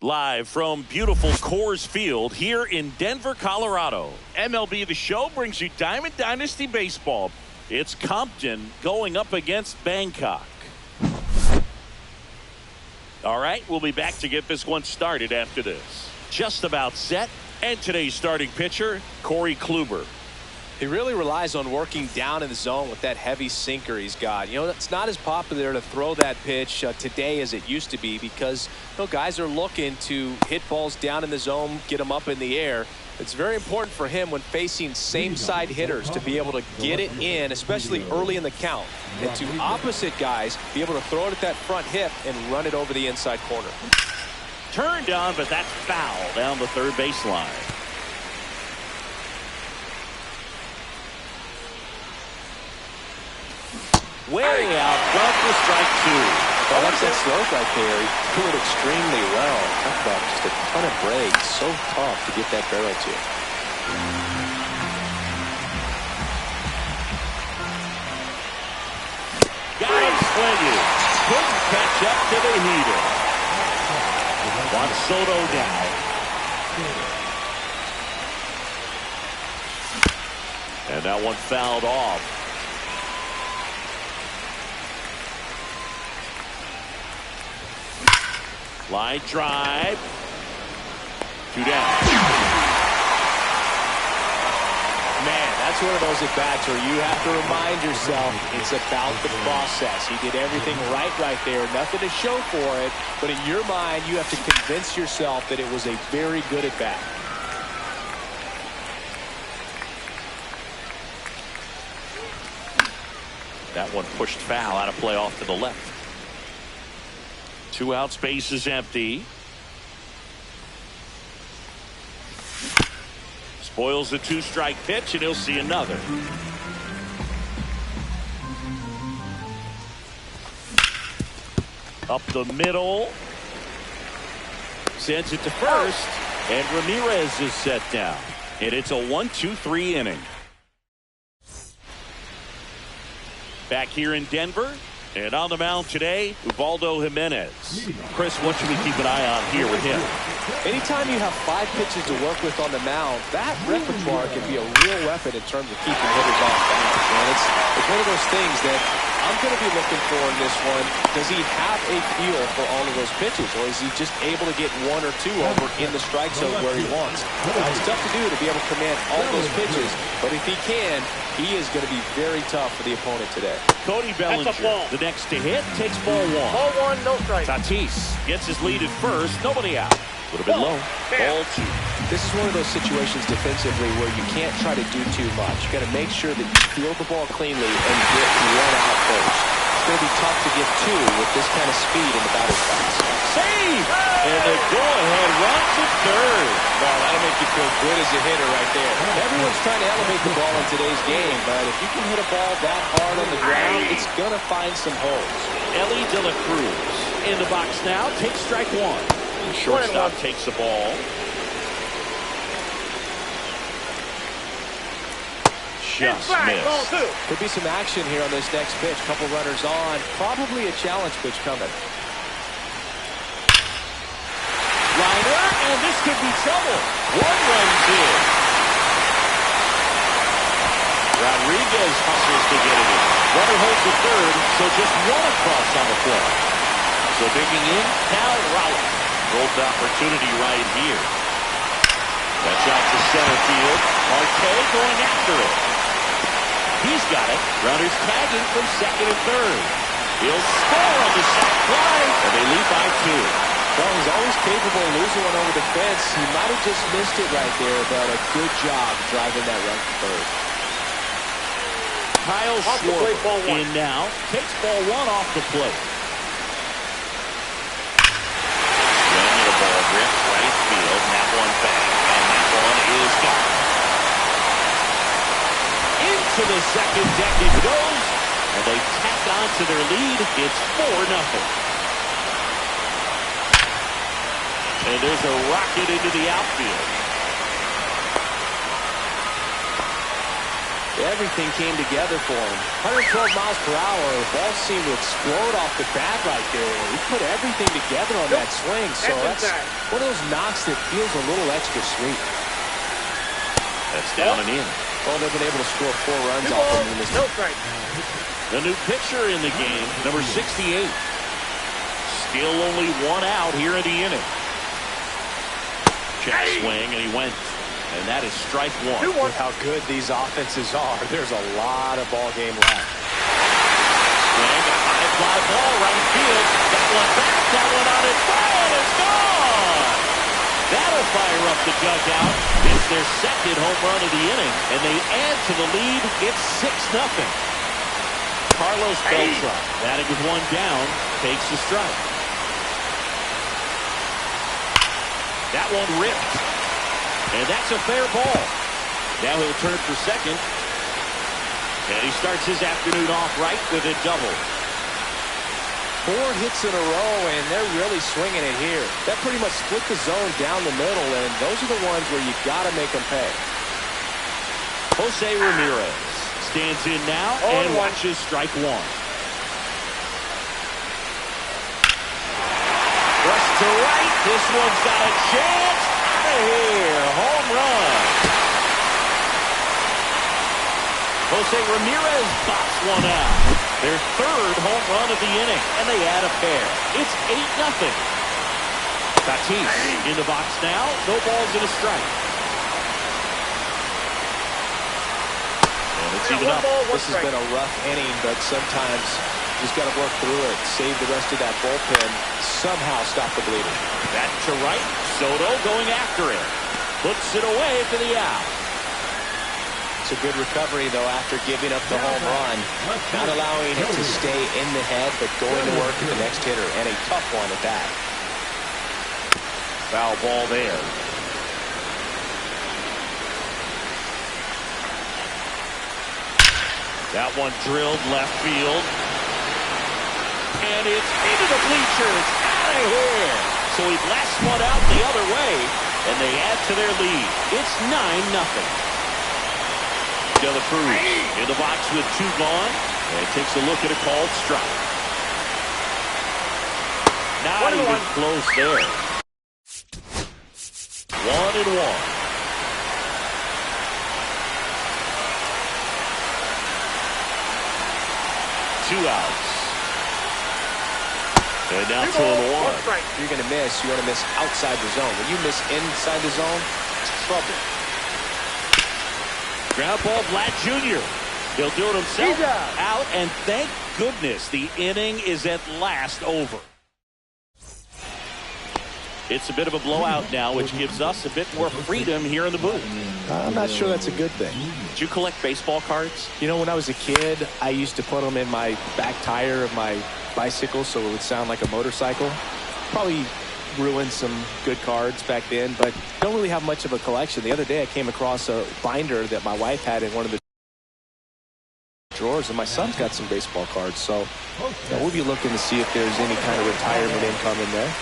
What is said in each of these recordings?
Live from beautiful Coors Field here in Denver, Colorado. MLB The Show brings you Diamond Dynasty Baseball. It's Compton going up against Bangkok. All right, we'll be back to get this one started after this. Just about set. And today's starting pitcher, Corey Kluber. He really relies on working down in the zone with that heavy sinker he's got. You know, it's not as popular to throw that pitch today as it used to be because, you know, guys are looking to hit balls down in the zone, get them up in the air. It's very important for him when facing same side hitters to be able to get it in, especially early in the count, and to opposite guys be able to throw it at that front hip and run it over the inside corner. Turned on, but that's foul down the third baseline. Way out front for strike two. Oh, that's that slope right there. He threw it extremely well. Talk about just a ton of break. So tough to get that barrel to. Got him swinging. Couldn't catch up to the heater. Juan Soto down. And that one fouled off. Line drive. Two down. Man, that's one of those at-bats where you have to remind yourself it's about the process. He did everything right there. Nothing to show for it. But in your mind, you have to convince yourself that it was a very good at-bat. That one pushed foul out of play off to the left. Two outs, base is empty. Spoils the two-strike pitch, and he'll see another. Up the middle. Sends it to first, and Ramirez is set down. And it's a 1-2-3 inning. Back here in Denver. And on the mound today, Ubaldo Jimenez. Chris, what should we keep an eye on here with him? Anytime you have 5 pitches to work with on the mound, that repertoire can be a real weapon in terms of keeping hitters off balance. And it's one of those things that I'm going to be looking for in this one. Does he have a feel for all of those pitches, or is he just able to get 1 or 2 over in the strike zone where he wants? It's tough to do to be able to command all those pitches, but if he can, he is going to be very tough for the opponent today. Cody Bellinger, the next to hit, takes ball 1. Ball 1, no strike. Tatis gets his lead at first, nobody out. Would have been low. Ball 2. This is one of those situations defensively where you can't try to do too much. You got to make sure that you field the ball cleanly and get 1 out first. It's going to be tough to get 2 with this kind of speed in the batter's box. Save! And the go-ahead run to third. Well, that'll make you feel good as a hitter right there. Everyone's trying to elevate the ball in today's game, but if you can hit a ball that hard on the ground, it's going to find some holes. Ellie De La Cruz in the box now, takes strike 1. Shortstop takes the ball. Just missed. Could be some action here on this next pitch. Couple runners on. Probably a challenge pitch coming. Liner, and this could be trouble. 1 runs in. Rodriguez hustles to get it in. Runner holds the third, so just 1 across on the play. So digging in, Cal Raleigh. Rolled opportunity right here. That's out to center field. Marte going after it. He's got it. Runners tagging from second and third. He'll score on the sac fly, and they lead by 2. Well, he's always capable of losing one over the fence. He might have just missed it right there, but a good job driving that run to third. Kyle Schwarber in now. Takes ball 1 off the plate. Swing and a ball ripped right field. That one back, and that one is gone. Into the second deck it goes, and they tack on to their lead. It's 4-0. And there's a rocket into the outfield. Everything came together for him. 112 miles per hour. The ball seemed to explode off the bat right there. He put everything together on that swing. So that's one of those knocks that feels a little extra sweet. That's down and in. Well, they've been able to score 4 runs off him in this. The new pitcher in the game, number 68. Still only 1 out here in the inning. Check swing, and he went. And that is strike 1. With how good these offenses are, there's a lot of ball game left. Swing, a high fly ball, right field. That one back, that one on its way, and it's gone! That'll fire up the dugout. It's their second home run of the inning, and they add to the lead. It's 6-0. Carlos Beltran, batting with 1 down, takes the strike. That one ripped. And that's a fair ball. Now he'll turn for second. And he starts his afternoon off right with a double. 4 hits in a row, and they're really swinging it here. That pretty much split the zone down the middle, and those are the ones where you got to make them pay. Jose Ramirez stands in now and watches strike 1. Rush to right. This one's got a chance. Out of here. Home run. Jose Ramirez bops one out. Their 3rd home run of the inning, and they add a pair. It's 8-0. Tatis in the box now. No balls and a strike. And it's even up. This has been a rough inning, but sometimes you just got to work through it, save the rest of that bullpen, somehow stop the bleeding. Back to right. Soto going after it. Puts it away for the out. It's a good recovery, though, after giving up the home run. Not allowing it to stay in the head, but going to work at the next hitter, and a tough one at that. Foul ball there. That one drilled left field. And it's into the bleachers. Out of here. So he blasts one out the other way, and they add to their lead. It's 9-0. De La Cruz in the box with 2 gone, and takes a look at a called strike. Not even close there. 1-1. Two outs. And now 2-1. You're going to miss. You want to miss outside the zone. When you miss inside the zone, it's trouble. Ground ball, Vlad Jr. He'll do it himself. Out, and thank goodness the inning is at last over. It's a bit of a blowout now, which gives us a bit more freedom here in the booth. I'm not sure that's a good thing. Did you collect baseball cards? You know, when I was a kid, I used to put them in my back tire of my bicycle so it would sound like a motorcycle. Probably ruined some good cards back then, but don't really have much of a collection. The other day I came across a binder that my wife had in one of the drawers, and my son's got some baseball cards, so we'll be looking to see if there's any kind of retirement income in there.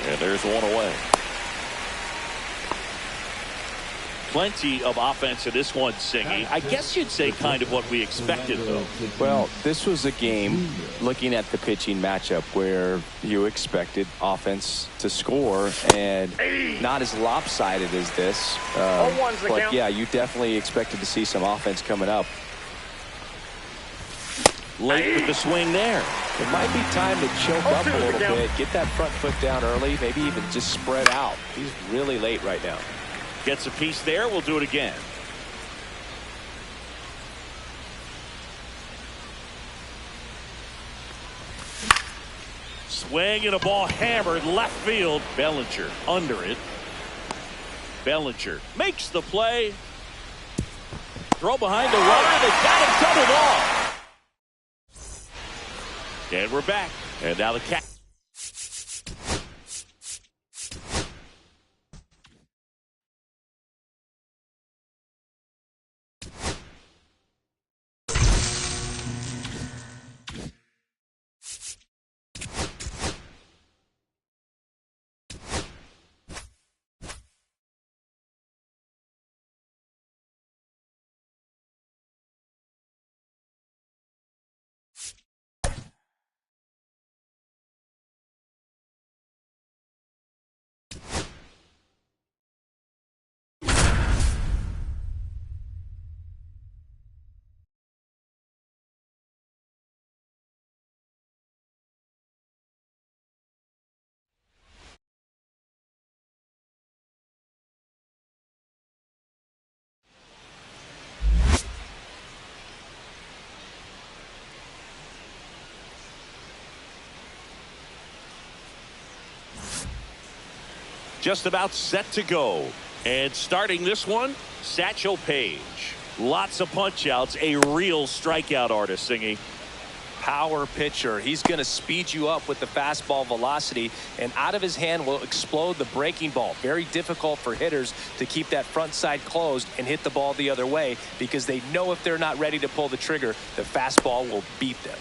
And there's one away. Plenty of offense in this one, Singy. I guess you'd say kind of what we expected, though. Well, this was a game, looking at the pitching matchup, where you expected offense to score, and not as lopsided as this. But, yeah, you definitely expected to see some offense coming up. Late with the swing there. It might be time to choke up a little bit, get that front foot down early, maybe even just spread out. He's really late right now. Gets a piece there. We'll do it again. Swing and a ball hammered left field. Bellinger under it. Bellinger makes the play. Throw behind the runner. They got him doubled off. And we're back. And now the Cat. just about set to go. And starting this one, Satchel Paige. Lots of punch-outs, a real strikeout artist, Singy. Power pitcher. He's going to speed you up with the fastball velocity, and out of his hand will explode the breaking ball. Very difficult for hitters to keep that front side closed and hit the ball the other way, because they know if they're not ready to pull the trigger, the fastball will beat them.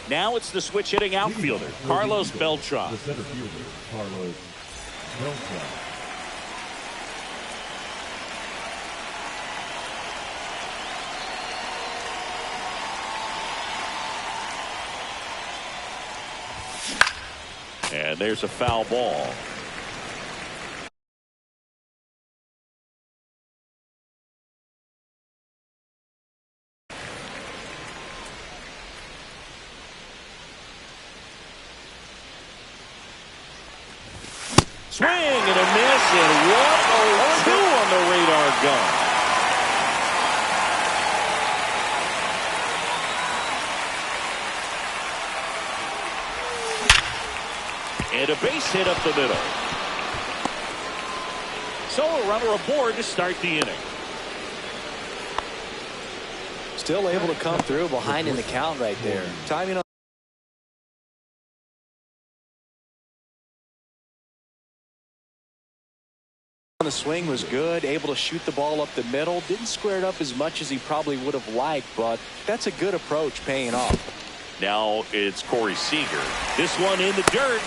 Now it's the switch hitting outfielder, Carlos Beltran. The center fielder, Carlos Beltran. And there's a foul ball. Swing and a miss, and 1-0-2 on the radar gun. And a base hit up the middle. So a runner aboard to start the inning. Still able to come through behind in the count right there. Timing on the swing was good, able to shoot the ball up the middle. Didn't square it up as much as he probably would have liked, but that's a good approach, paying off. Now it's Corey Seager. This one in the dirt.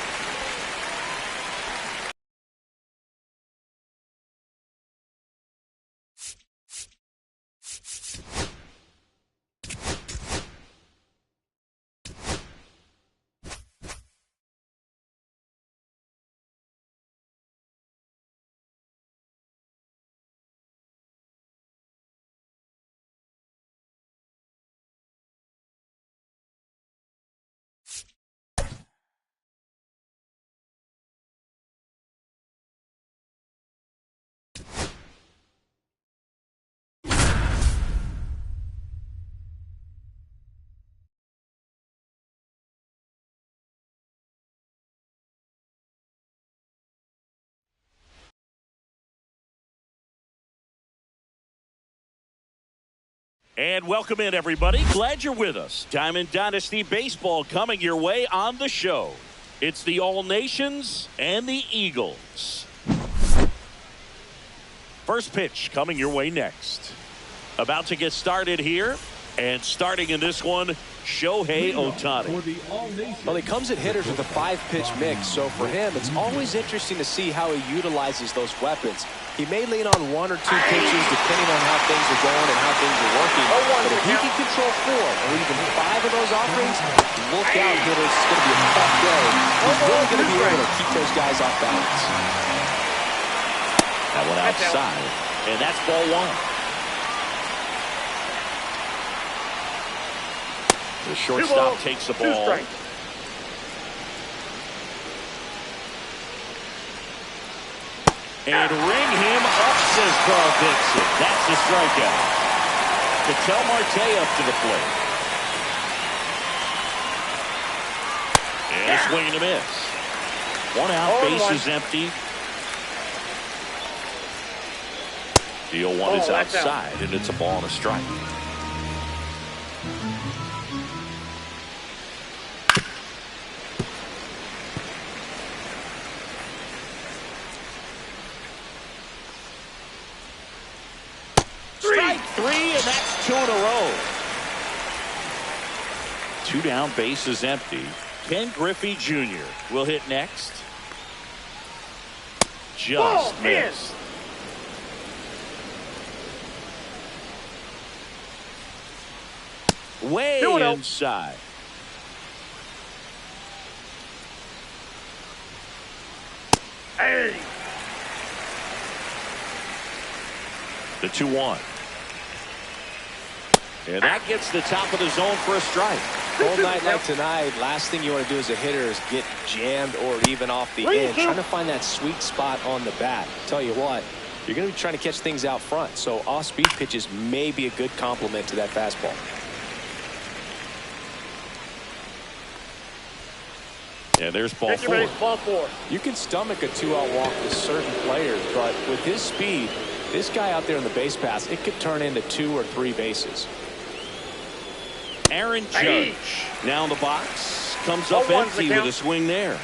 And welcome in, everybody. Glad you're with us. Diamond Dynasty Baseball coming your way on the show. It's the All Nations and the Eagles. First pitch coming your way next. About to get started here. And starting in this one, Shohei Ohtani. Well, he comes at hitters with a 5-pitch mix, so for him, it's always interesting to see how he utilizes those weapons. He may lean on 1 or 2 pitches depending on how things are going and how things are working. But if he can control 4 or even 5 of those offerings, look out, hitters. It's going to be a tough day. He's really going to be able to keep those guys off balance. That one outside, and that's ball 1. The shortstop takes the ball. And ring him up, says Carl Dixon. That's the strikeout. Ketel Marte up to the plate. And a swing and a miss. 1 out, bases empty. Deal 1 is outside, and it's a ball and a strike. Strike 3, and that's 2 in a row. 2 down, bases empty. Ken Griffey Jr. will hit next. Just missed. Way inside. Hey. The 2-1. And that gets the top of the zone for a strike. Cold night like tonight, last thing you want to do as a hitter is get jammed or even off the inch. Trying to find that sweet spot on the bat. Tell you what, you're going to be trying to catch things out front. So off-speed pitches may be a good complement to that fastball. And there's ball Get your four. base, ball 4. You can stomach a 2-out walk with certain players, but with his speed, this guy out there in the base pass, it could turn into 2 or 3 bases. Aaron Judge Hey. now in the box, comes Oh, up one's empty the with count. a swing there.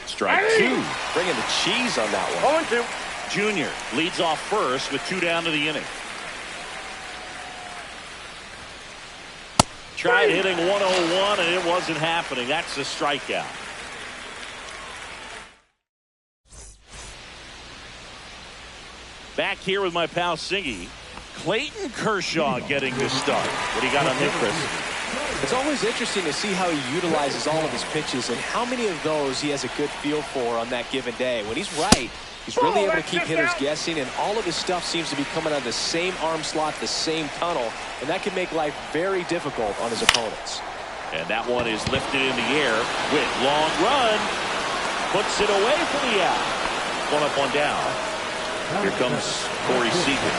Strike Hey. 2. Bringing the cheese on that one. 0-2. Junior leads off first with 2 down to the inning. Tried hitting 101 and it wasn't happening. That's a strikeout. Back here with my pal Siggy. Clayton Kershaw getting this start. What do you got on him, Chris? It's always interesting to see how he utilizes all of his pitches and how many of those he has a good feel for on that given day. When he's right, he's really able to keep hitters guessing, and all of his stuff seems to be coming out of the same arm slot, the same tunnel, and that can make life very difficult on his opponents. And that one is lifted in the air with long run. Puts it away for the out. 1 up, 1 down. Here comes Corey Seager.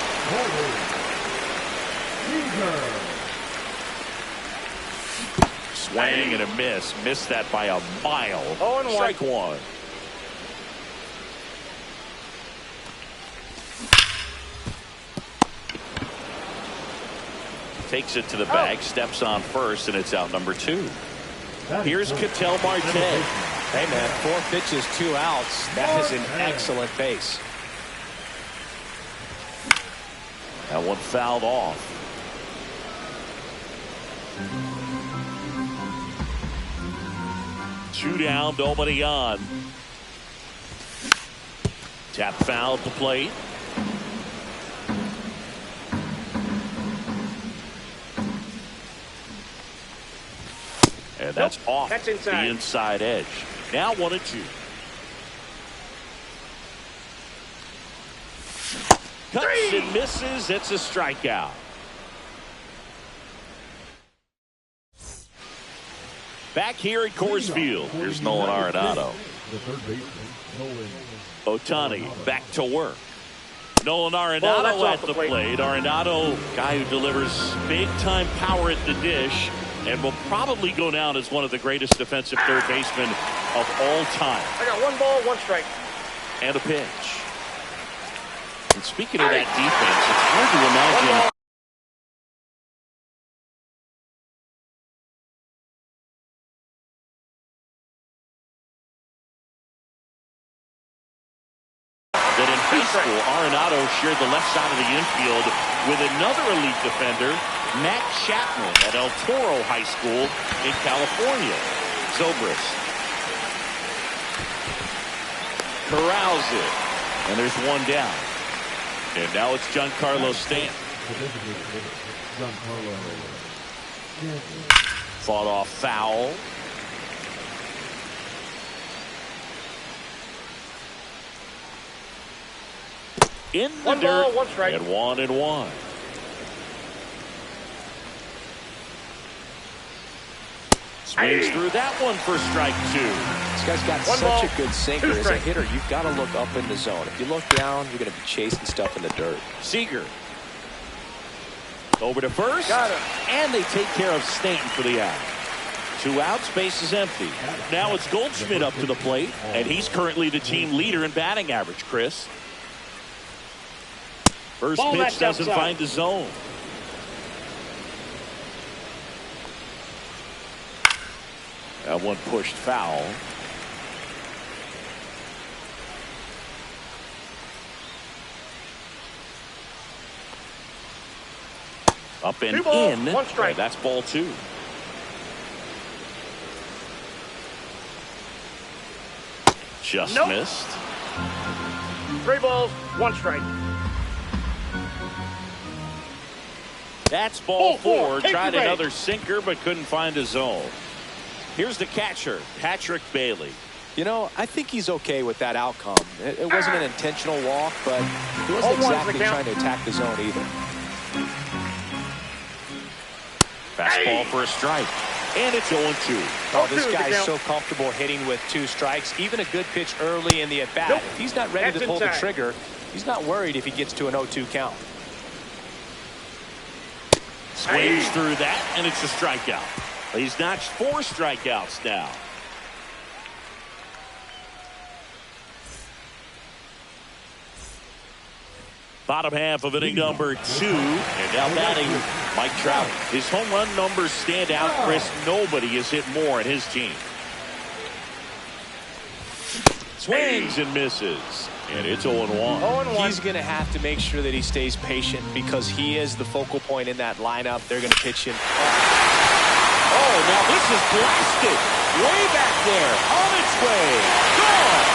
Swing and a miss. Missed that by a mile. 0-1. Strike 1. Takes it to the bag, steps on first, and it's out number 2. Here's Ketel Marte. Hey, man, 4 pitches, 2 outs. That is an excellent pace. That one fouled off. Two down, nobody on. Tap foul at the plate. And that's off That's the inside. inside edge. Now 1-2. Cuts and misses. It's a strikeout. Back here at Coors Field. Here's Nolan Arenado. The third baseman, Nolan. Otani back to work. Nolan Ball, that's Arenado off at the the plate. plate. Arenado, guy who delivers big-time power at the dish and will probably go down as one of the greatest defensive third basemen of all time. I got 1 ball, 1 strike. And a pitch. And speaking of that defense, it's hard to imagine that in high school, Arenado shared the left side of the infield with another elite defender, Matt Chapman, at El Toro High School in California. Zobrist corrals it, and there's 1 down. And now it's Giancarlo Stanton. The designated hitter, Giancarlo Stanton. Fought off foul. In the 1 dirt. ball, 1 strike. And 1-1. Swings through that one for strike 2. This guy's got 1 such ball, a good sinker. 2 As a strikes. hitter, you've got to look up in the zone. If you look down, you're going to be chasing stuff in the dirt. Seager. Over to first. Got it. And they take care of Stanton for the out. 2 outs, base is empty. Now it's Goldschmidt up to the plate, and he's currently the team leader in batting average, Chris. First Ball pitch that's doesn't outside. find the zone. That one pushed foul. Up and 2 balls, in. 1 strike. And that's ball 2. Just Nope. missed. 3 balls, 1 strike. That's ball Ball 4. 4. Take Tried your bait. another sinker but couldn't find a zone. Here's the catcher, Patrick Bailey. You know, I think he's okay with that outcome. It wasn't an intentional walk, but he wasn't 0-1's the exactly count. trying to attack the zone either. Fastball for a strike. And it's 0-2. Oh, this 0-2 is the guy's count. so comfortable hitting with 2 strikes. Even a good pitch early in the at-bat. Nope. If he's not ready That's to pull the inside. trigger, he's not worried if he gets to an 0-2 count. Swings through that, and it's a strikeout. He's notched 4 strikeouts now. Bottom half of inning number 2. And now batting Mike Trout. His home run numbers stand out, Chris. Nobody has hit more in his team. Swings and misses. And it's 0-1. 0-1. He's going to have to make sure that he stays patient because he is the focal point in that lineup. They're going to pitch him. Oh, now this is blasted. Way back there. On its way. Gone.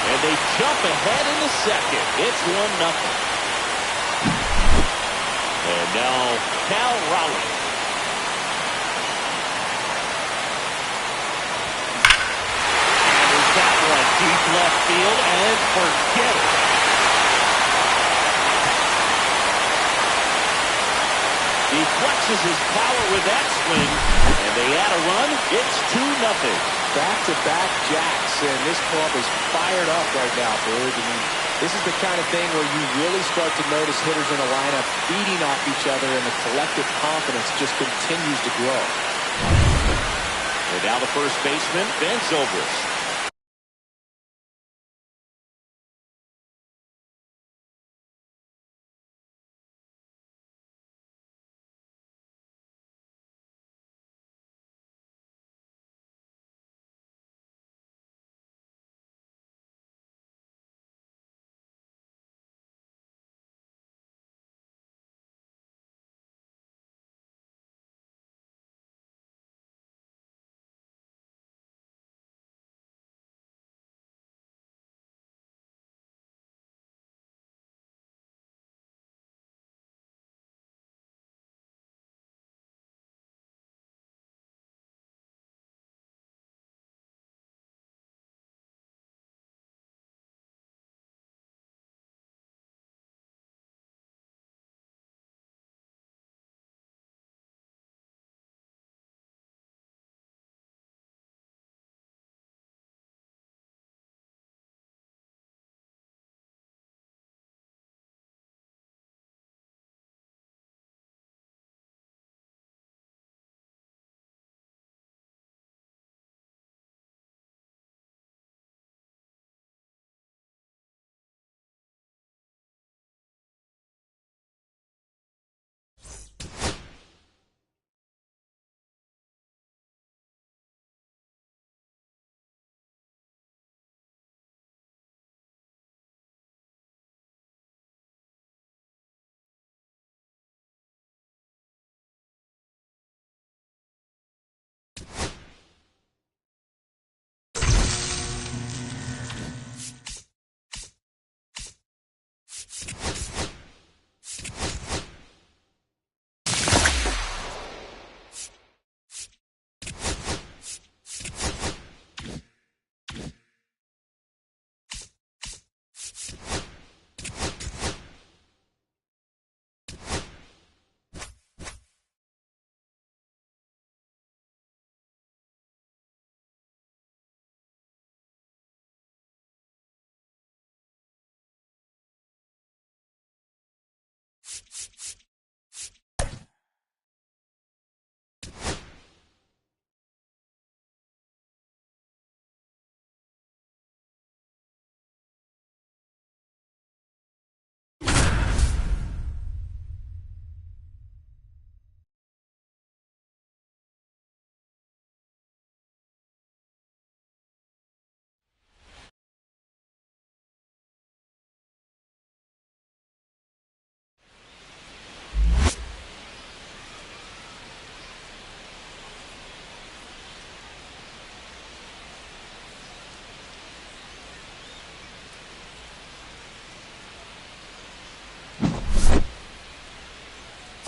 And they jump ahead in the second. It's 1-0. And now Cal Raleigh. Deep left field and forget it. He flexes his power with that swing, and they add a run. It's 2-0. Back-to-back jacks, and this club is fired up right now, Bird. I mean, this is the kind of thing where you really start to notice hitters in a lineup feeding off each other, and the collective confidence just continues to grow. And now the first baseman, Ben Zobrist.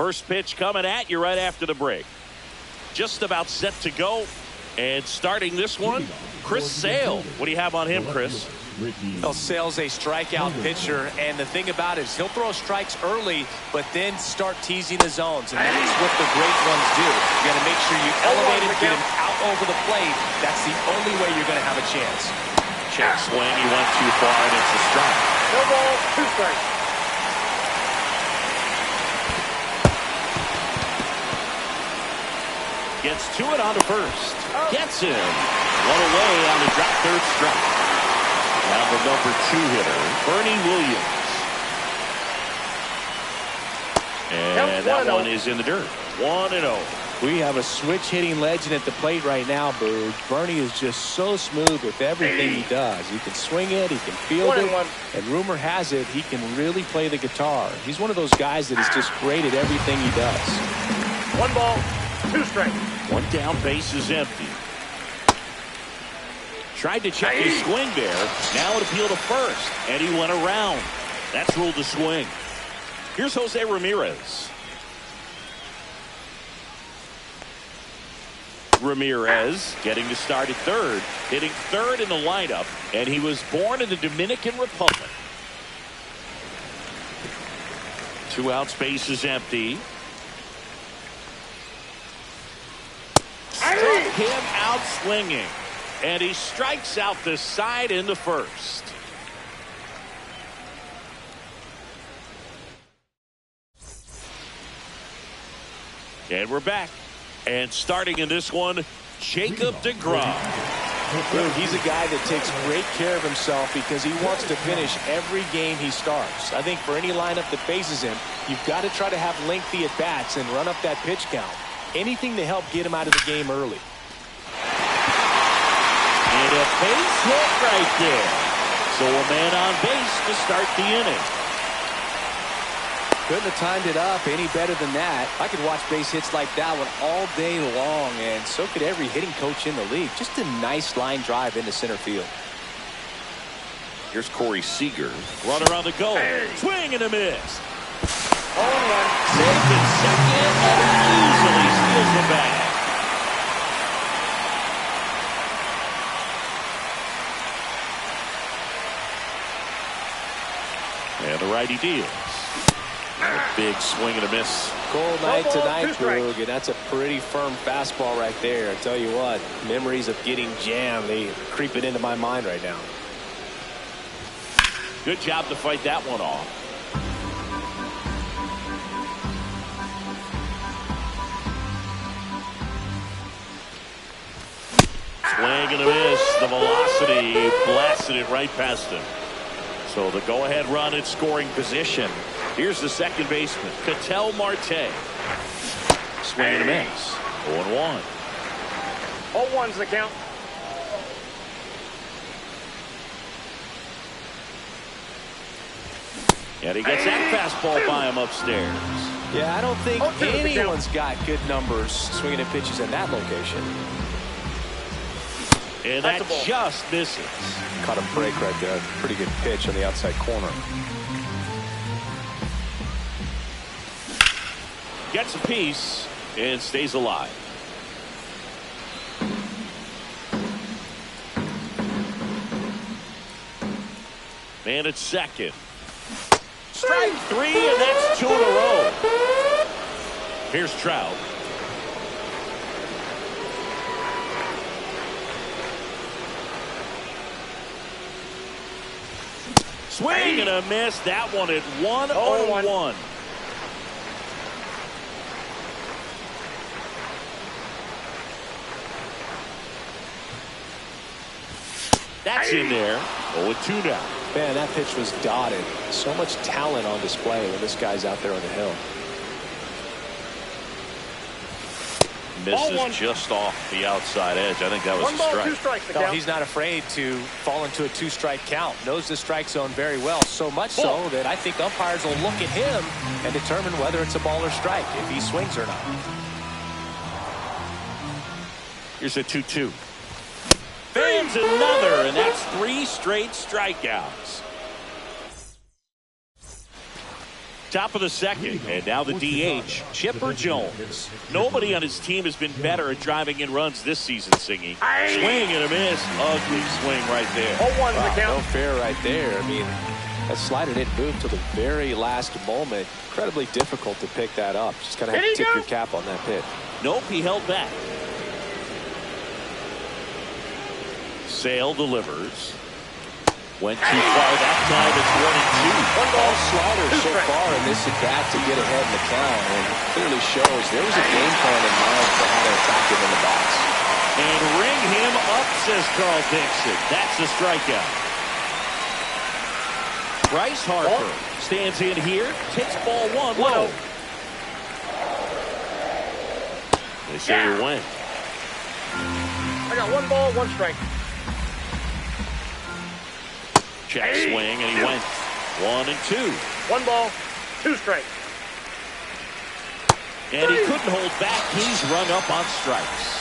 First pitch coming at you right after the break. Just about set to go. And starting this one, Chris Sale. What do you have on him, Chris? Well, Sale's a strikeout pitcher, and the thing about it is he'll throw strikes early, but then start teasing his zones, and that's what the great ones do. You got to make sure you elevate him, get him out over the plate. That's the only way you're going to have a chance. Check swing. He went too far, and it's a strike. No ball, 2 strikes. Gets to it on the first. Gets him. One away on the drop third strike. Now the number 2 hitter, Bernie Williams. And that one is in the dirt. 1-0. We have a switch hitting legend at the plate right now, Boog. Bernie is just so smooth with everything he does. He can swing it, he can field it, and rumor has it he can really play the guitar. He's one of those guys that is just great at everything he does. 1 ball, 2 strikes. 1 down, base is empty. Tried to check his swing there. Now it appealed to first, and he went around. That's ruled a swing. Here's Jose Ramirez. Ramirez getting to start at third, hitting third in the lineup, and he was born in the Dominican Republic. 2 outs, base is empty. Struck him out swinging, and he strikes out the side into first. And we're back. And starting in this one, Jacob deGrom. He's a guy that takes great care of himself because he wants to finish every game he starts. I think for any lineup that faces him, you've got to try to have lengthy at-bats and run up that pitch count. Anything to help get him out of the game early. And a base hit right there. So a man on base to start the inning. Couldn't have timed it up any better than that. I could watch base hits like that one all day long, and so could every hitting coach in the league. Just a nice line drive into center field. Here's Corey Seager. Runner on the go. Swing and a miss. Safe in second, and easily steals the bag. And the righty deals. A big swing and a miss. Cold night tonight, Boog, and that's a pretty firm fastball right there. I tell you what, memories of getting jammed, they creep it into my mind right now. Good job to fight that one off. Swing and a miss. The velocity blasted it right past him. So the go-ahead run in scoring position. Here's the second baseman, Ketel Marte. Swing and a miss. 0-1. 0-1's the count. And he gets that fastball by him upstairs. Yeah, I don't think anyone's got good numbers swinging at pitches in that location. And that just misses. Caught a break right there. Pretty good pitch on the outside corner. Gets a piece and stays alive. Man at second. Strike 3, and that's 2 in a row. Here's Trout. Swing and a miss. That one at 1-0-1. That's in there. 0-2 now. Man, that pitch was dotted. So much talent on display when this guy's out there on the hill. Misses just off the outside edge. I think that was 1 a ball, strike. 2 strikes. The No, count. he's not afraid to fall into a 2-strike count. Knows the strike zone very well. So much so that I think umpires will look at him and determine whether it's a ball or strike, if he swings or not. Here's a 2-2. Fans another, and that's 3 straight strikeouts. Top of the second, and now the DH, Chipper Jones. Nobody on his team has been better at driving in runs this season, Singy. Swing and a miss. Ugly swing right there. 0-1's the count. No fair right there. I mean, that slider didn't move till the very last moment. Incredibly difficult to pick that up. Just kind of have to tip your cap on that pitch. Nope, he held back. Sale delivers. Went too far that time. It's 1-2. One ball, Sliders two so strikes. far in this at-bat to get ahead in the count, and it clearly shows there was a game plan in mind for how to attack him in the box. And ring him up, says Carl Dixon. That's a strikeout. Bryce Harper stands in here, takes ball 1 low. They say you win. I got 1 ball, 1 strike. Check swing, and he went 1-2. 1 ball, 2 strikes. And he couldn't hold back. He's rung up on strikes.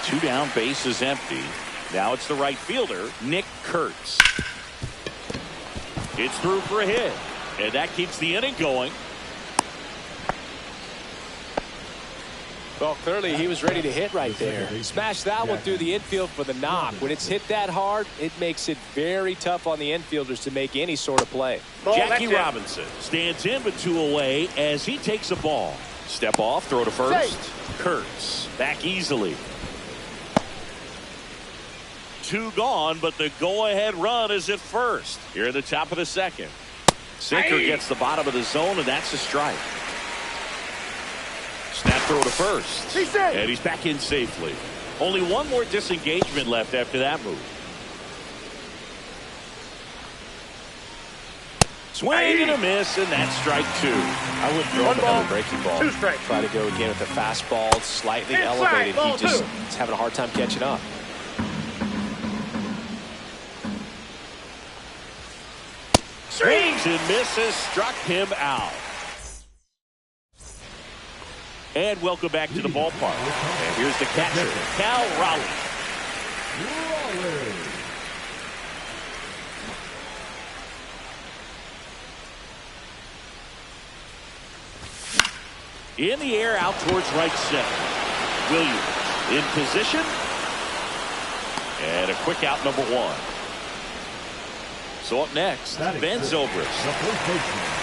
2 down, base is empty. Now it's the right fielder, Nick Kurtz. It's through for a hit, and that keeps the inning going. Well, clearly he was ready to hit right there. Smash that one through the infield for the knock. When it's hit that hard, it makes it very tough on the infielders to make any sort of play. Ball, Jackie that's it. Robinson stands in with 2 away as he takes a ball. Step off, throw to first. Kurtz back easily. 2 gone, but the go-ahead run is at first. Here at the top of the second. Sinker gets the bottom of the zone, and that's a strike. Snap throw to first. And he's back in safely. Only 1 more disengagement left after that move. Swing and a miss, and that's strike 2. I would throw 1 him ball, another breaking ball. 2 strikes. Try to go again with the fastball, slightly Inside, elevated. ball He just 2. is having a hard time catching up. Swings and misses, struck him out. And welcome back to the ballpark. And here's the catcher, Cal Raleigh. In the air, out towards right center. Williams in position. And a quick out, number 1. So up next, Ben Zobrist. The first baseman.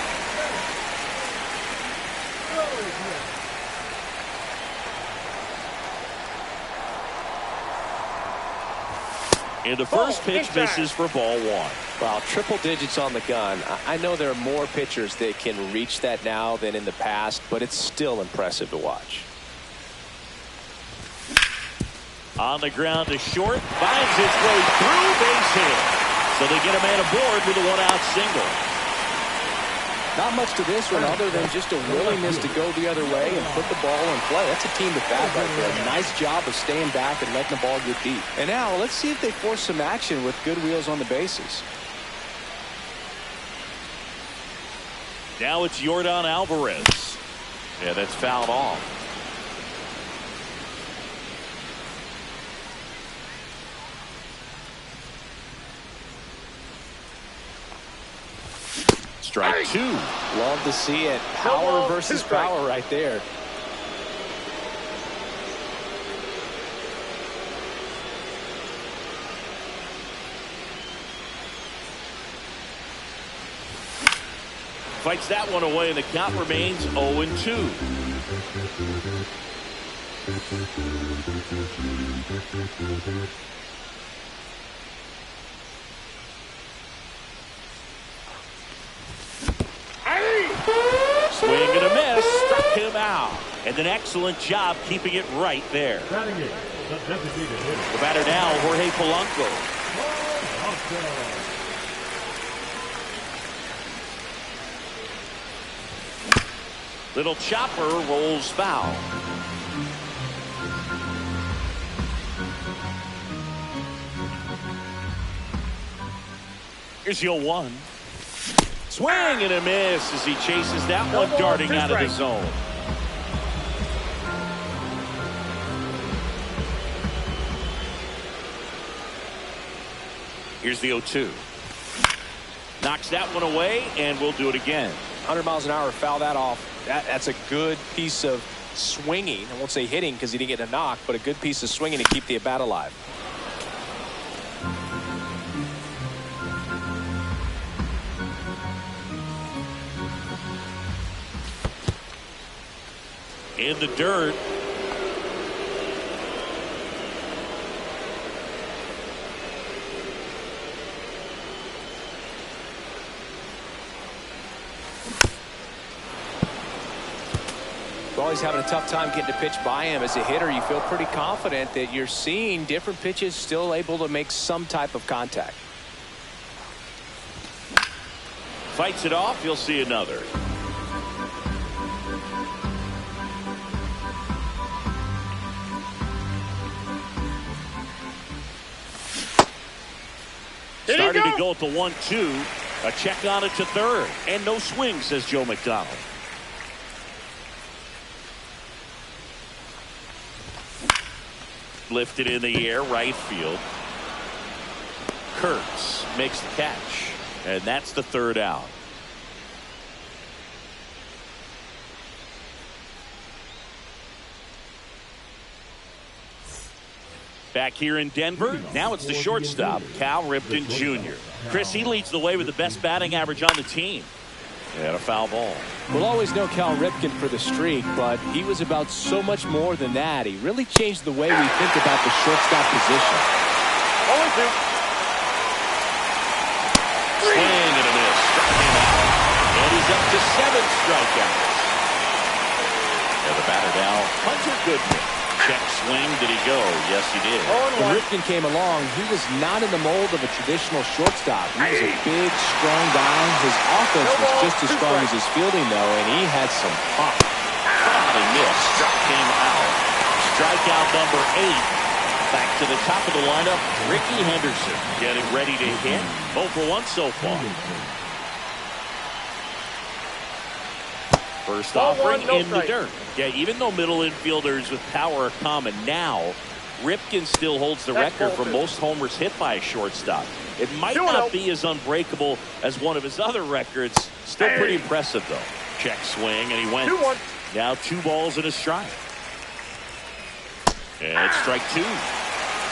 And the first pitch inside. misses for ball 1. Wow, triple digits on the gun. I know there are more pitchers that can reach that now than in the past, but it's still impressive to watch. On the ground to short, finds its way through, base hit. So they get a man aboard with a 1-out single. Not much to this one other than just a willingness to go the other way and put the ball in play. That's a team at bat right there. Nice job of staying back and letting the ball get deep. And now let's see if they force some action with good wheels on the bases. Now it's Yordan Alvarez. Yeah, that's fouled off. Strike 2. Love to see it. Power versus power right there. Fights that one away, and the count remains 0-2. Swing and a miss, struck him out. And an excellent job keeping it right there. Batting in, the designated hitter. The batter now, Jorge Polanco. Little chopper rolls foul. Here's the 0-1. Swing and a miss as he chases that one darting out of the zone. Here's the 0-2. Knocks that one away, and we'll do it again. 100 miles an hour, foul that off. That's a good piece of swinging. I won't say hitting because he didn't get a knock, but a good piece of swinging to keep the at bat alive. In the dirt. always having a tough time getting a pitch by him. As a hitter, you feel pretty confident that you're seeing different pitches still able to make some type of contact. Fights it off. You'll see another. Starting to go at the 1-2. A check on it to third. And no swing, says Joe McDonald. Lifted in the air, right field. Kurtz makes the catch. And that's the third out. Back here in Denver, now it's the shortstop, Cal Ripken Jr. Chris, he leads the way with the best batting average on the team. And a foul ball. We'll always know Cal Ripken for the streak, but he was about so much more than that. He really changed the way we think about the shortstop position. Only two. Swing and a miss. Struck him out. And he's up to 7 strikeouts. And the batter now, Hunter Goodman. Check swing. Did he go? Yes, he did. When Ripken came along, he was not in the mold of a traditional shortstop. He was a big, strong guy. His offense was just as strong as his fielding, though, and he had some pop. Caught and missed. Struck him out. Strikeout number 8. Back to the top of the lineup, Ricky Henderson getting ready to hit. 0 for 1 so far. First offering in the dirt. Yeah, even though middle infielders with power are common now, Ripken still holds the record for most homers hit by a shortstop. It might not be as unbreakable as one of his other records. Still pretty impressive, though. Check swing, and he went. Now 2 balls and a strike. And it's strike 2.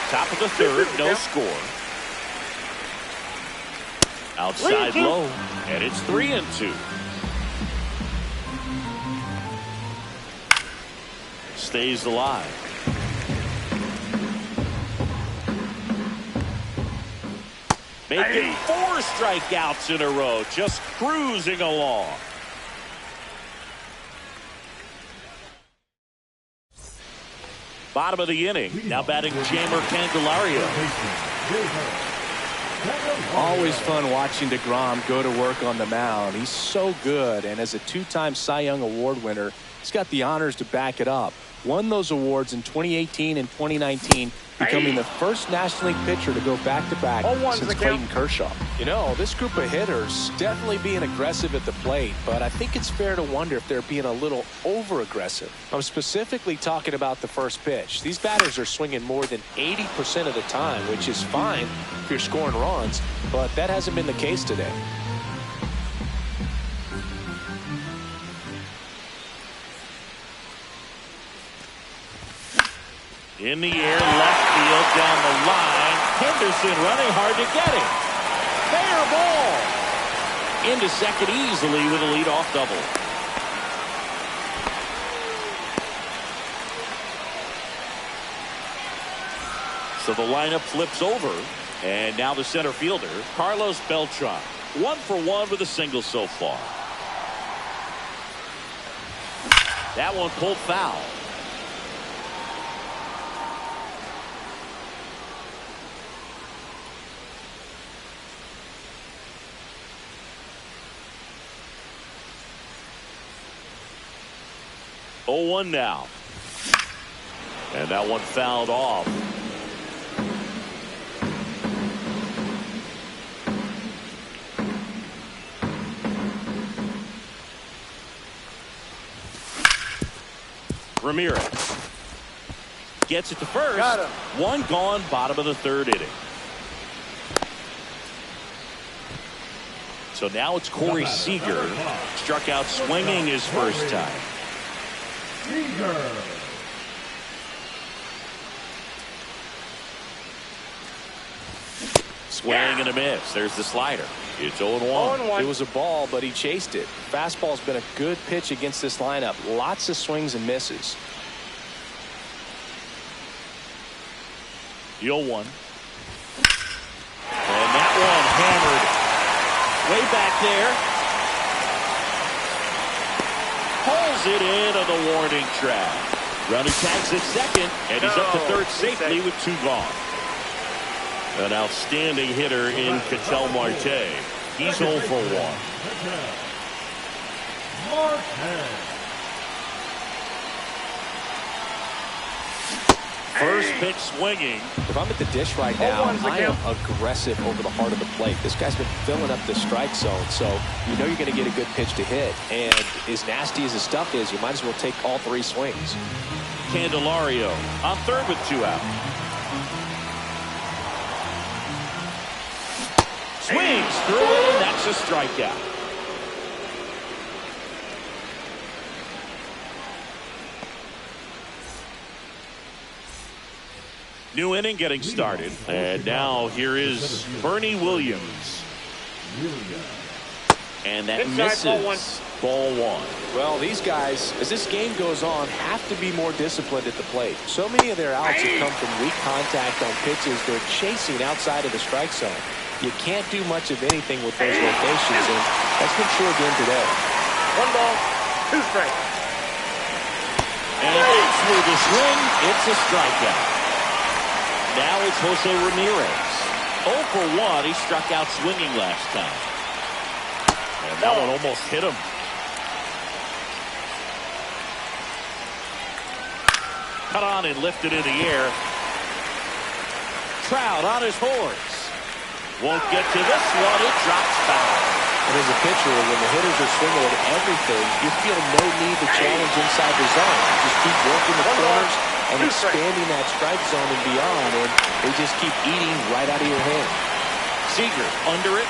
Top of the third, no score. Outside low, and it's 3-2. Stays alive. Making 4 strikeouts in a row, just cruising along. Bottom of the inning, now batting Jeimer Candelario. Always fun watching DeGrom go to work on the mound. He's so good, and as a 2-time Cy Young Award winner, he's got the honors to back it up. Won those awards in 2018 and 2019, becoming the first National League pitcher to go back-to-back since Clayton Kershaw. You know, this group of hitters definitely being aggressive at the plate, but I think it's fair to wonder if they're being a little over-aggressive. I'm specifically talking about the first pitch. These batters are swinging more than 80% of the time, which is fine if you're scoring runs, but that hasn't been the case today. In the air, left field, down the line. Henderson running hard to get it. Fair ball. Into second easily with a leadoff double. So the lineup flips over. And now the center fielder, Carlos Beltran. 1 for 1 with a single so far. That one pulled foul. Oh, 1 now. And that one fouled off. Ramirez gets it to first. Got him. 1 gone, bottom of the 3rd inning. So now it's Corey Seager. Struck out swinging his first time. Swing and a miss. There's the slider. It's 0-1. It was a ball, but he chased it. Fastball's been a good pitch against this lineup. Lots of swings and misses. The 0-1. And that one hammered way back there. Pulls Throws it in on the warning track. Runner tags at second, and he's up to third safely with 2 gone. An outstanding hitter in Ketel Marte. He's 0 for 1. First pitch swinging. If I'm at the dish right now, I am aggressive over the heart of the plate. This guy's been filling up the strike zone, so you know you're going to get a good pitch to hit. And as nasty as his stuff is, you might as well take all 3 swings. Candelario on third with 2 out. Swings through it, and that's a strikeout. New inning getting started. And now here is Bernie Williams. And that misses. Ball 1. Well, these guys, as this game goes on, have to be more disciplined at the plate. So many of their outs have come from weak contact on pitches they're chasing outside of the strike zone. You can't do much of anything with those rotations, and that's been true again today. 1 ball, 2 strikes. And with the swing, it's a strikeout. Now it's Jose Ramirez. 0 for 1. He struck out swinging last time. And that one almost hit him. Cut on and lifted in the air. Trout on his horse. Won't get to this one. It drops foul. And as a pitcher, when the hitters are swinging at everything, you feel no need to challenge inside the zone. You just keep working the corners and expanding that strike zone and beyond, and they just keep eating right out of your hand. Seager under it.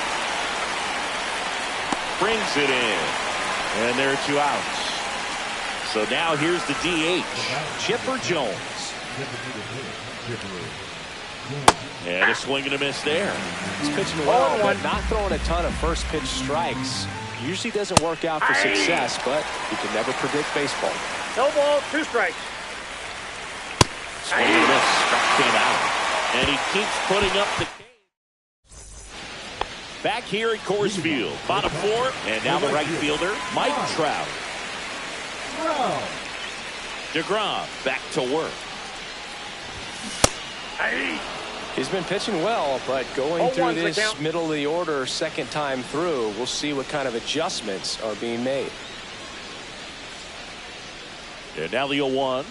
Brings it in. And there are 2 outs. So now here's the DH, Chipper Jones. And a swing and a miss there. He's pitching well, but not throwing a ton of first pitch strikes. Usually doesn't work out for success, but you can never predict baseball. No ball, 2 strikes. Swing and a miss. Struck came out. And he keeps putting up the case. Back here at Coors Field, bottom 4, and now the right fielder, Mike Trout. DeGrom back to work. He's been pitching well, but going through this middle of the order second time through, we'll see what kind of adjustments are being made. And now the 0-1.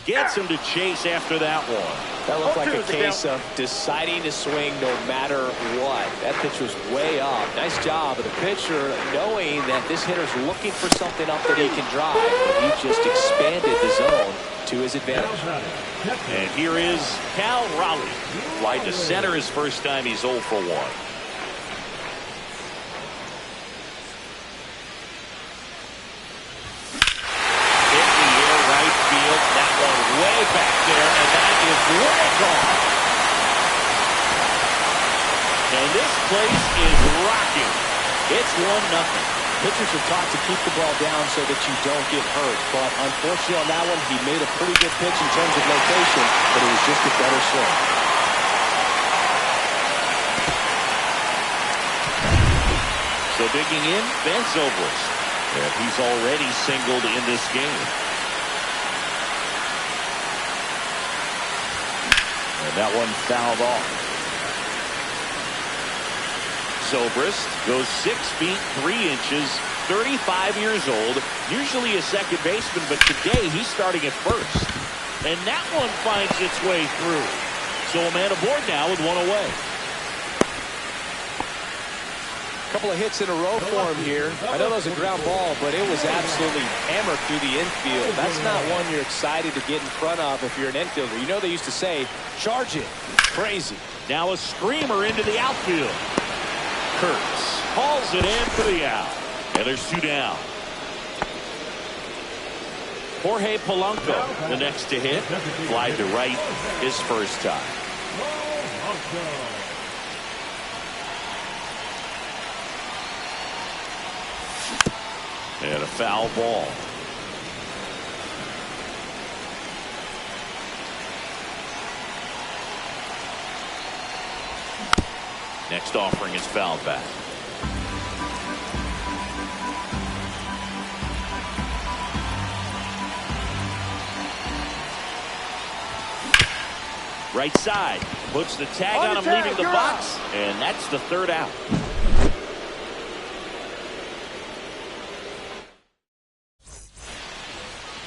Gets him to chase after that one. That looked like a case of deciding to swing no matter what. That pitch was way off. Nice job of the pitcher knowing that this hitter's looking for something up that he can drive, but he just expanded the zone to his advantage. And here is Cal Raleigh. Fly to center his first time. He's 0 for 1. Way back there, and that is way gone. And this place is rocking. It's 1-0. Pitchers are taught to keep the ball down so that you don't get hurt. But unfortunately on that one, he made a pretty good pitch in terms of location, but it was just a better swing. So digging in, Ben Zobrist. And he's already singled in this game. That one fouled off. Zobrist goes 6 feet 3 inches, 35 years old, usually a second baseman, but today he's starting at first. And that one finds its way through. So a man aboard now with 1 away. Couple of hits in a row for him here. I know that was a ground ball, but it was absolutely hammered through the infield. That's not one you're excited to get in front of if you're an infielder. You know they used to say, charge it. Crazy. Now a screamer into the outfield. Kurtz hauls it in for the out. And there's 2 down. Jorge Polanco, the next to hit. Fly to right his first time. And a foul ball. Next offering is fouled back. Right side. Puts the tag on him leaving the box. And that's the third out.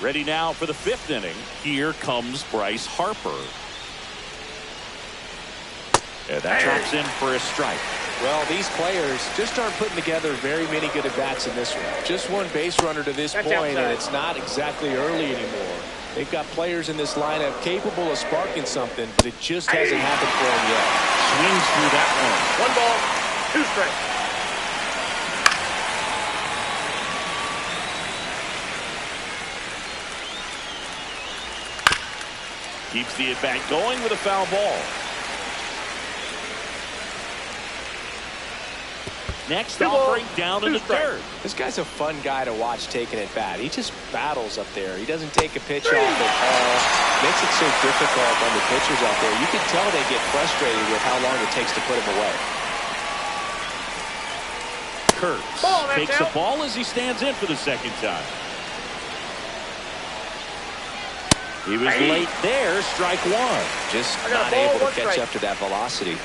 Ready now for the fifth inning. Here comes Bryce Harper. And that drops in for a strike. Well, these players just aren't putting together very many good at-bats in this one. Just one base runner to this point, and it's not exactly early anymore. They've got players in this lineup capable of sparking something, but it just hasn't happened for them yet. Swings through that one. 1 ball, 2 strikes. Keeps the at-bat going with a foul ball. Next offering down in the third. This guy's a fun guy to watch taking at bat. He just battles up there. He doesn't take a pitch off at all. Makes it so difficult on the pitchers out there. You can tell they get frustrated with how long it takes to put him away. Kurtz takes the ball as he stands in for the second time. He was late there. Strike one. Just not able to catch up to that velocity.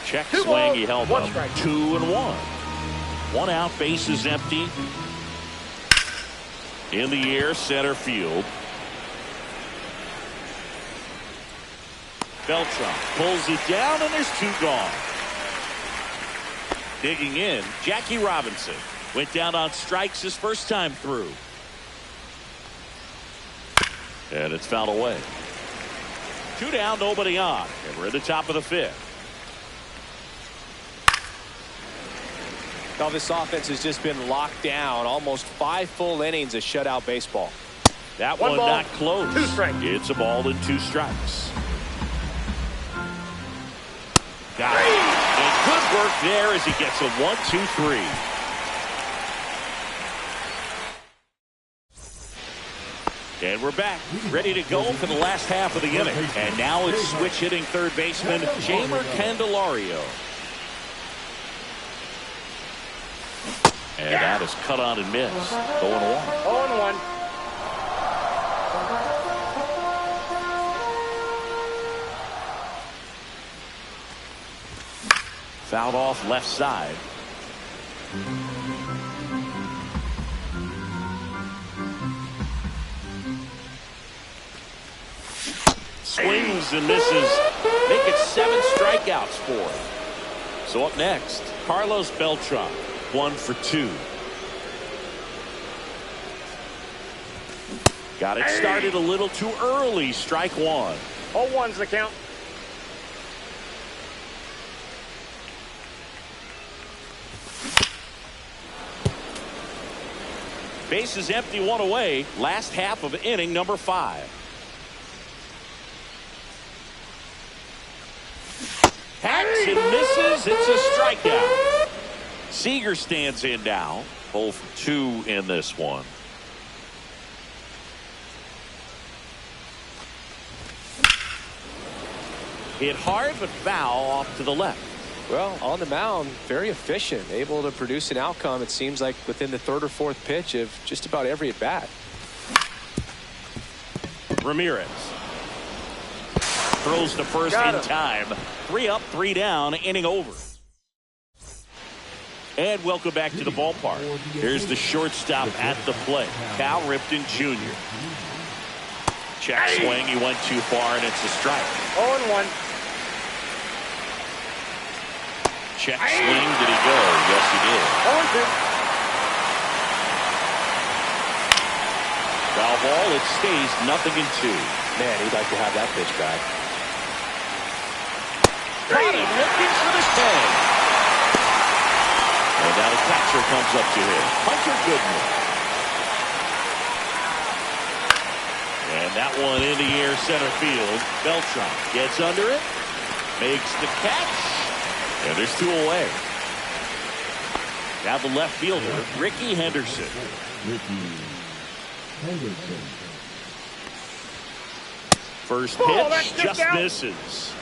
Check swing, he held up. 2-1. 1 out, base is empty. In the air, center field. Beltran pulls it down, and there's 2 gone. Digging in, Jackie Robinson. Went down on strikes his first time through. And it's fouled away. 2 down, nobody on. And we're at the top of the 5th. Now this offense has just been locked down. Almost 5 full innings of shutout baseball. That one not close. 2 strikes. It's a ball and 2 strikes. Got it. And good work there as he gets a 1-2-3. And we're back, ready to go for the last half of the inning. And now it's switch hitting third baseman Jeimer Candelario. And that is cut on and missed. 0-1. 0-1. Fouled off left side. Swings and misses. Make it 7 strikeouts for him. So up next, Carlos Beltran. 1 for 2. Got it started a little too early. Strike 1. 0-1's the count. Base is empty, 1 away. Last half of inning number 5. Hacks and misses. It's a strikeout. Seager stands in now. 0 for 2 in this one. Hit hard but foul off to the left. Well, on the mound, very efficient, able to produce an outcome, it seems like, within the 3rd or 4th pitch of just about every at bat. Ramirez throws to first in time. 3 up, 3 down, inning over. And welcome back to the ballpark. Here's the shortstop at the plate, Cal Ripken Jr. Check swing, he went too far, and it's a strike. 0-1. Check swing, did he go? Yes, he did. 0-2. Foul ball, it stays 0-2. Man, he'd like to have that pitch back. Got him, looking for the tag. And now the catcher comes up to him, Hunter Goodman. And that one in the air center field. Beltran gets under it, makes the catch, and there's 2 away. Now the left fielder, Ricky Henderson. First pitch just misses.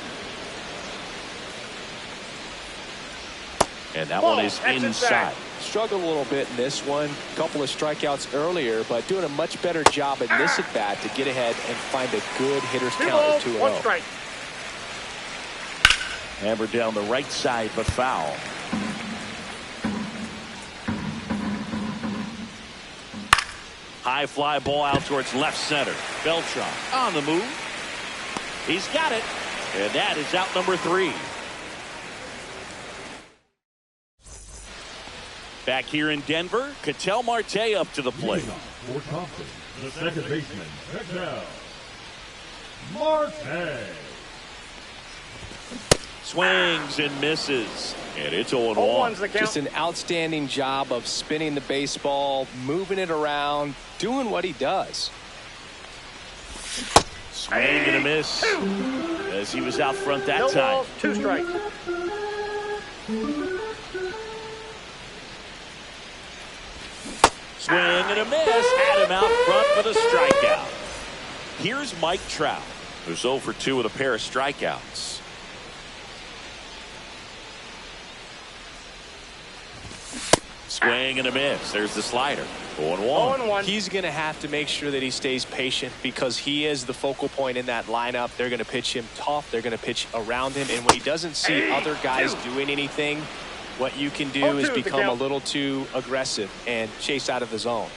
And that one is inside. Struggled a little bit in this one. A couple of strikeouts earlier, but doing a much better job in this at bat to get ahead and find a good hitter's Two count balls, at 2-0. one strike. Hammered down the right side, but foul. High fly ball out towards left center. Beltran on the move. He's got it. And that is out number 3. Back here in Denver, Ketel Marte up to the plate. For Thompson, the second baseman, Ketel Marte. Swings and misses. And it's 0-1. 0-1's the count. Just an outstanding job of spinning the baseball, moving it around, doing what he does. Swing and a miss as he was out front that No time. balls, 2 strikes. Swing and a miss. Had him out front for the strikeout. Here's Mike Trout, who's 0 for 2 with a pair of strikeouts. Swing and a miss. There's the slider. 0-1. 0-1. He's going to have to make sure that he stays patient because he is the focal point in that lineup. They're going to pitch him tough. They're going to pitch around him. And when he doesn't see other guys doing anything, what you can do is become a little too aggressive and chase out of the zone.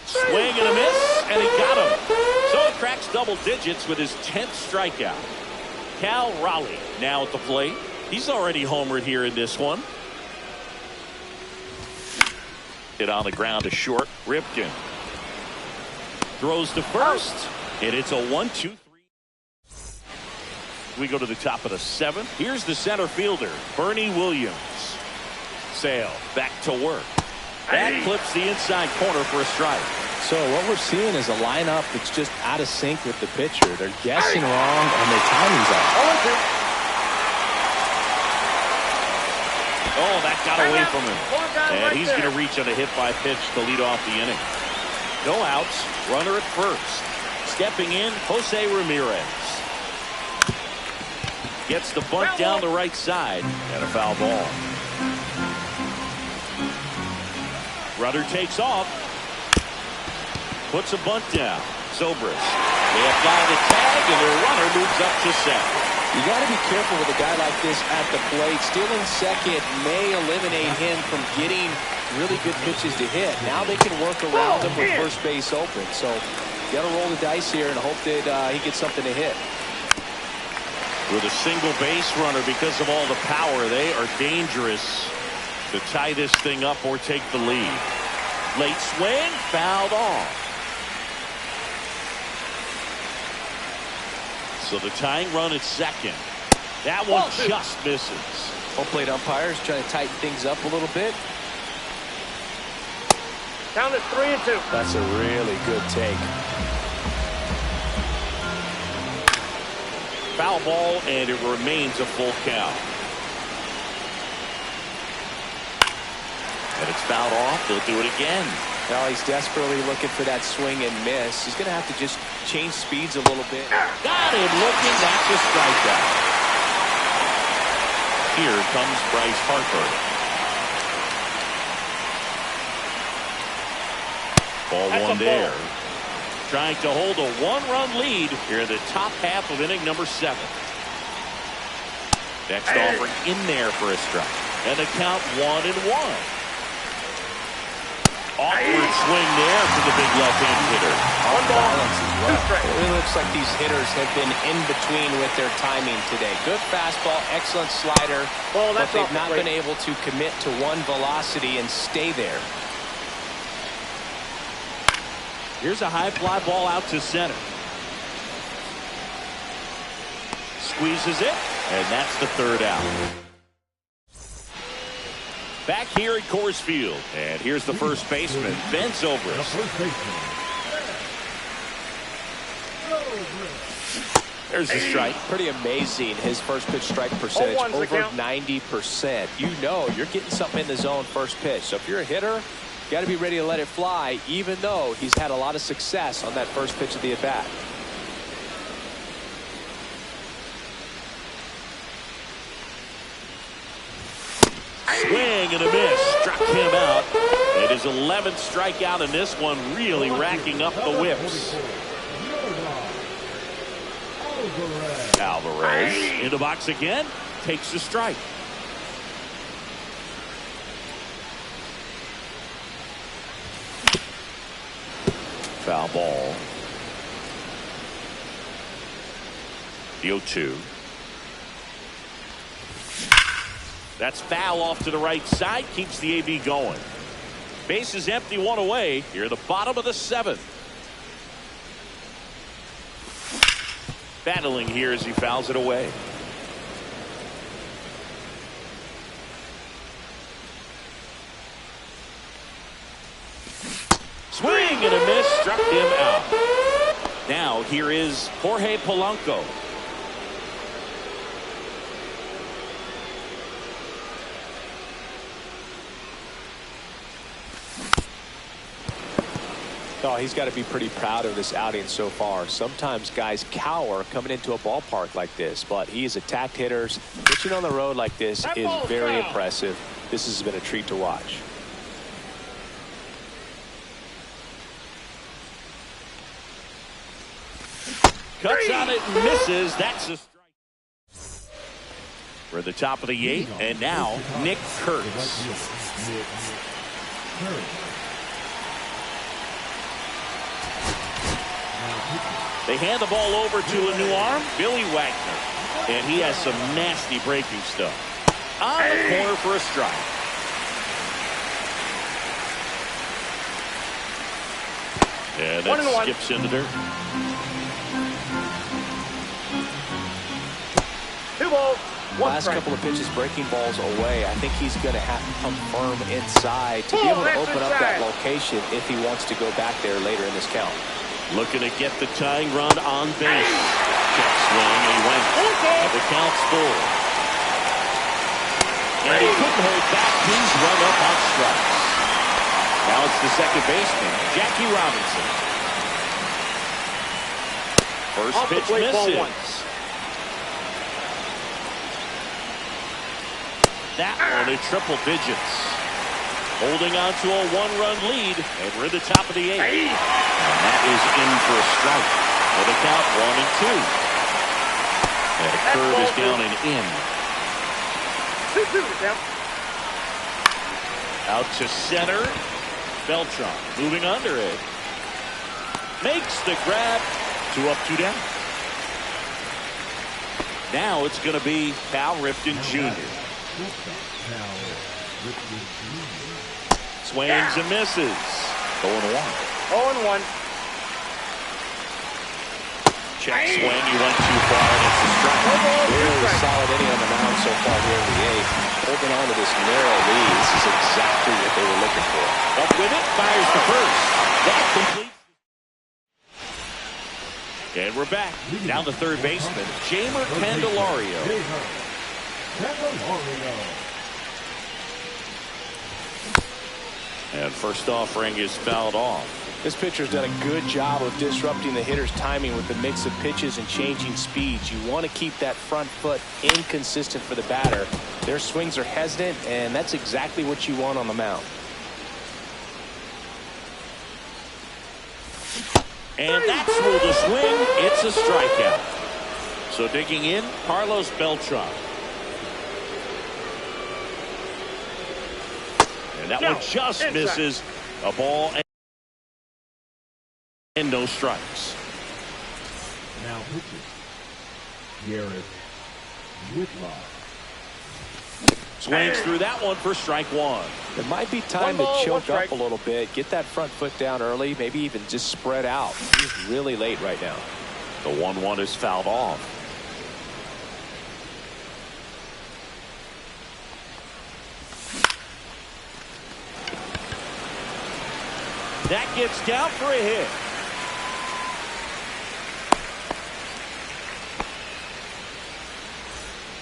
Swing and a miss, and he got him. So he cracks double digits with his 10th strikeout. Cal Raleigh now at the plate. He's already homered here in this one. Hit on the ground to short. Ripken throws to first, and it's a 1-2-3. We go to the top of the 7th. Here's the center fielder, Bernie Williams. Sale back to work. That clips the inside corner for a strike. So what we're seeing is a lineup that's just out of sync with the pitcher. They're guessing wrong and their timing's off. 0-2. Oh, that got away from him. And he's going to reach on a hit by pitch to lead off the inning. No outs, runner at first. Stepping in, Jose Ramirez. Gets the bunt down the right side and a foul ball. Runner takes off. Puts a bunt down. Zobrist. They apply the tag and their runner moves up to second. You got to be careful with a guy like this at the plate. Stealing second may eliminate him from getting really good pitches to hit. Now they can work around him with first base open. So you got to roll the dice here and hope that he gets something to hit. With a single base runner, because of all the power, they are dangerous to tie this thing up or take the lead. Late swing, fouled off. So the tying run at second. That one just misses. Home plate umpires trying to tighten things up a little bit. Count is 3-2. That's a really good take. Foul ball, and it remains a full count. And it's fouled off. They'll do it again. Now he's desperately looking for that swing and miss. He's going to have to just change speeds a little bit. Got him looking. That's a strikeout. Here comes Bryce Harper. Ball one there. Trying to hold a 1-run lead here in the top half of inning number 7. Next offering in there for a strike. And the count 1-1. Awkward swing there for the big left-hand hitter. One ball, two strikes. It looks like these hitters have been in between with their timing today. Good fastball, excellent slider, Well, but that's they've off the not plate. been able to commit to one velocity and stay there. Here's a high fly ball out to center. Squeezes it, and that's the 3rd out. Back here at Coors Field, and here's the first baseman, Ben The Zobrist. first baseman. There's the strike. Pretty amazing, his first pitch strike percentage, 0-1's the over count. 90%. You know you're getting something in the zone first pitch. So if you're a hitter, you got to be ready to let it fly, even though he's had a lot of success on that first pitch of the at-bat. swing and a miss. Struck him out. It is 11th strikeout in this one, really racking up the whips. Alvarez in the box again, takes the strike. Foul ball. The 0-2. That's foul off to the right side, keeps the AB going. Base is empty, one away. Here, the bottom of the 7th. Battling here as he fouls it away. Swing and a miss, struck him out. Now here is Jorge Polanco. Oh, he's got to be pretty proud of this outing so far. Sometimes guys cower coming into a ballpark like this, but he's attacked hitters. Pitching on the road like this is very impressive. This has been a treat to watch. Cuts on it and misses. That's a strike. We're at the top of the 8th, and now Nick Kurtz. They hand the ball over to a new arm, Billy Wagner. And he has some nasty breaking stuff. On the corner for a strike. And that skips in the dirt. 2 balls. Last couple of pitches breaking balls away. I think he's going to have to come firm inside to be able to open up that location if he wants to go back there later in this count. Looking to get the tying run on base. Check swing, and he went. The count's full. And he couldn't hold back. He's run up on strikes. Now it's the second baseman, Jackie Robinson. First pitch misses. That one in triple digits. Holding on to a 1-run lead, and we're at the top of the 8th. And that is in for a strike. With a count 1-2. And the curve is down and in. 2-2 down. Out to center. Beltran moving under it. Makes the grab. 2 up, 2 down. Now it's going to be Cal Ripken Jr. Swings and misses. 0-1. 0-1. Check swing. He went too far, and it's a strike. Really solid inning on the mound so far here in the 8th. Holding on to this narrow lead. This is exactly what they were looking for. Up with it. Fires the first. That completes. And we're back. Down the third baseman, Jeimer Candelario. And first offering is fouled off. This pitcher's done a good job of disrupting the hitter's timing with the mix of pitches and changing speeds. You want to keep that front foot inconsistent for the batter. Their swings are hesitant, and that's exactly what you want on the mound. And that's ruled a swing. It's a strikeout. So digging in, Carlos Beltran. And that one just misses. A ball and no strikes. Now pitches. Garrett Whitlock. Swings through that one for strike 1. It might be time to choke up a little bit, get that front foot down early, maybe even just spread out. He's really late right now. The 1-1 is fouled off. That gets down for a hit.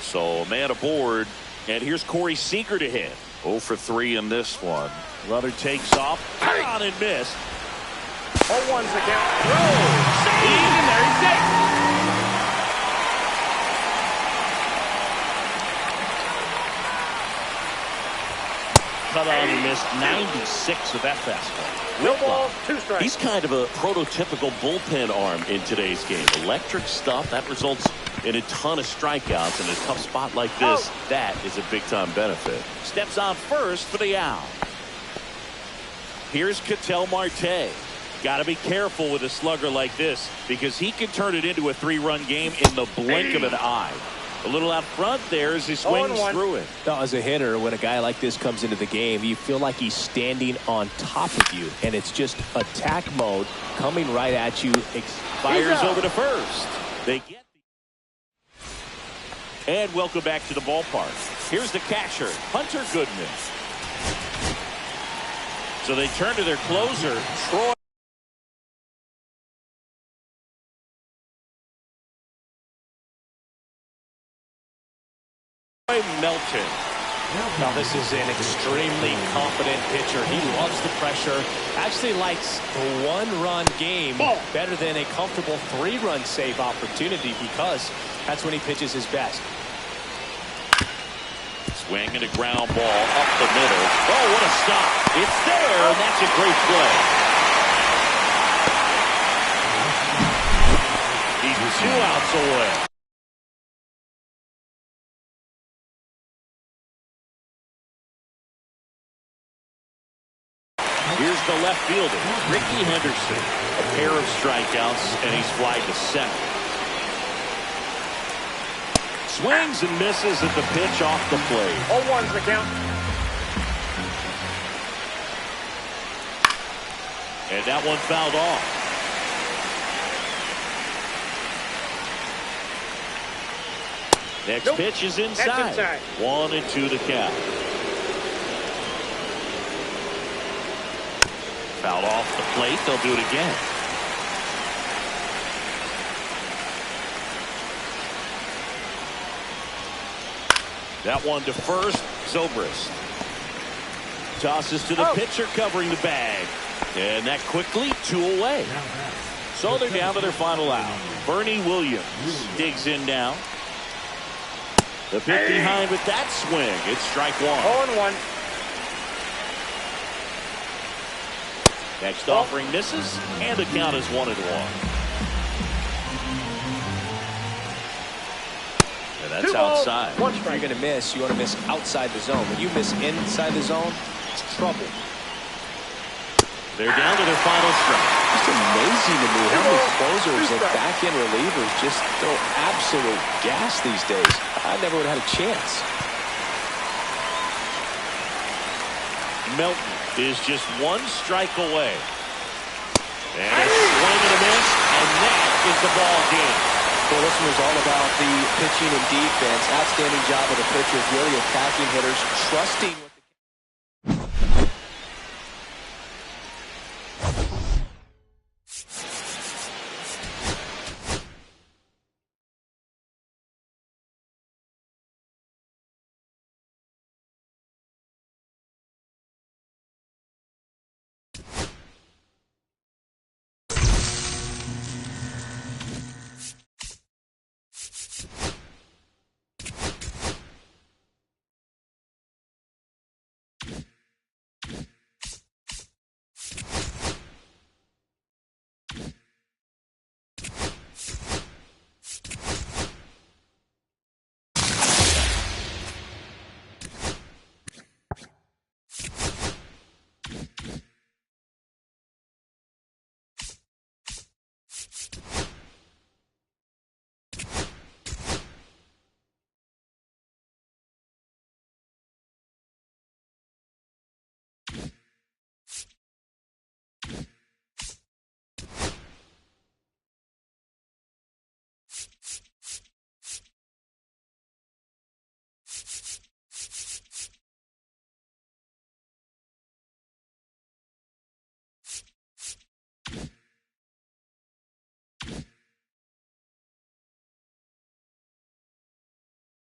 So a man aboard, and here's Corey Seager to hit. 0 for 3 in this one. Runner takes off, on and missed. 0-1's the count. Throw, save, and there he's safe. cut on and missed 96 of that fastball. No balls, 2 strikes. He's kind of a prototypical bullpen arm in today's game. Electric stuff that results in a ton of strikeouts in a tough spot like this. That is a big-time benefit. Steps on first for the out. Here's Ketel Marte. Got to be careful with a slugger like this because he can turn it into a 3-run game in the blink of an eye. A little out front there as he swings through it. Now, as a hitter, when a guy like this comes into the game, you feel like he's standing on top of you, and it's just attack mode coming right at you. Fires over to first. They get and welcome back to the ballpark. Here's the catcher, Hunter Goodman. So they turn to their closer, Troy Melton. Now, this is an extremely confident pitcher. He loves the pressure. Actually likes the 1-run game better than a comfortable 3-run save opportunity because that's when he pitches his best. Swing and a ground ball up the middle. Oh, what a stop. It's there, and that's a great play. He's 2 outs away. Here's the left fielder, Ricky Henderson. A pair of strikeouts, and he's flied to second. Swings and misses at the pitch off the plate. 0-1's the count. And that one fouled off. Next pitch is inside. 1-2 the count. Fouled off the plate. They'll do it again. That one to first. Zobrist tosses to the pitcher covering the bag. And that quickly 2 away. So they're down to their final out. Bernie Williams digs in now. The pitch behind with that swing. It's strike 1. 0-1. Next offering misses, and the count is 1-1. And that's outside. If you're going to miss, you want to miss outside the zone. When you miss inside the zone, it's trouble. They're down to their final strike. Just amazing to me how many closers and back-end relievers just throw absolute gas these days. I never would have had a chance. Melton is just 1 strike away. And a swing and a miss, and that is the ball game. Well, this one was all about the pitching and defense. Outstanding job of the pitchers, really attacking hitters, trusting.